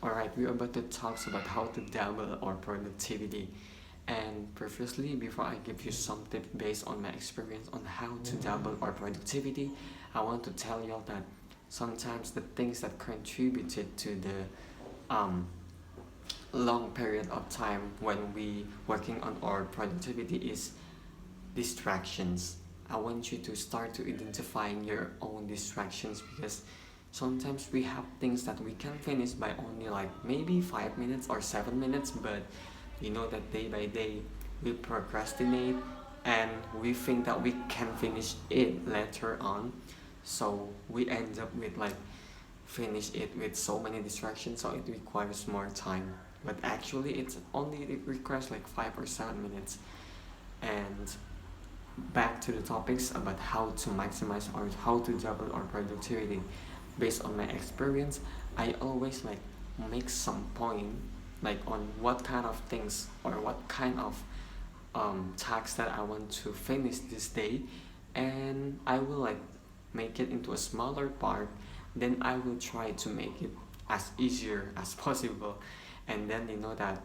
Alright, we're about to talk about how to double our productivity. And previously, before I give you some tips based on my experience on how to double our productivity, I want to tell you all that sometimes the things that contributed to the long period of time when we working on our productivity is distractions. I want you to start to identifying your own distractions because sometimes we have things that we can finish by only like maybe 5 minutes or 7 minutes, but you know that day by day we procrastinate and we think that we can finish it later on. So we end up with like finish it with so many distractions, so it requires more time. But actually, it requires like 5 or 7 minutes. And back to the topics about how to maximize or how to double our productivity. Based on my experience, I always like make some point like on what kind of things or what kind of tasks that I want to finish this day, and I will like make it into a smaller part. Then I will try to make it as easier as possible. And then you know that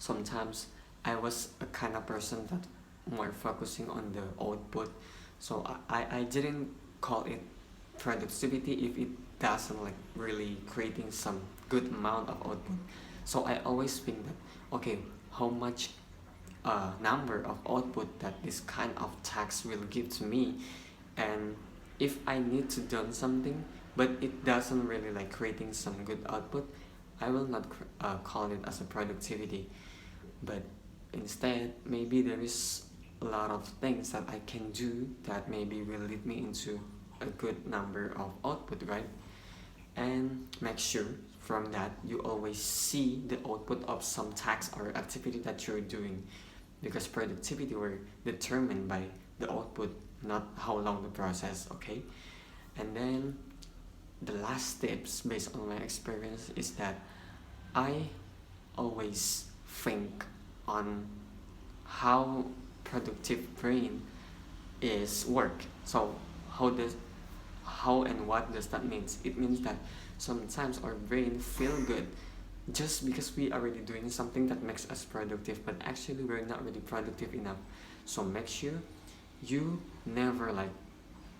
sometimes I was a kind of person that more focusing on the output, so I didn't call it productivity if it doesn't like really creating some good amount of output. So I always think that okay, how much number of output that this kind of task will give to me, and if I need to done something but it doesn't really like creating some good output, I will not call it as a productivity. But instead, maybe there is a lot of things that I can do that maybe will lead me into a good number of output, right? And make sure from that you always see the output of some task or activity that you're doing, because productivity were determined by the output, not how long the process, okay? And then the last tips based on my experience is that I always think on how productive brain is work. So how and what does that mean? It means that sometimes our brain feel good just because we are already doing something that makes us productive, but actually we're not really productive enough. So make sure you never like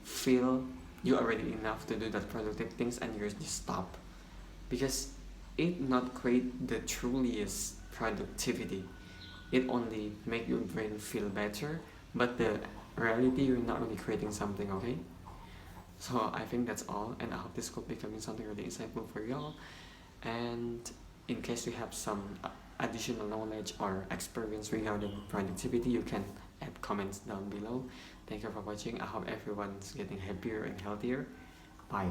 feel you already enough to do that productive things and you just stop, because it not create the truliest productivity. It only make your brain feel better, but the reality you're not really creating something, okay? So I think that's all, and I hope this could become something really insightful for y'all. And in case you have some additional knowledge or experience regarding productivity, you can add comments down below. Thank you for watching. I hope everyone's getting happier and healthier. Bye.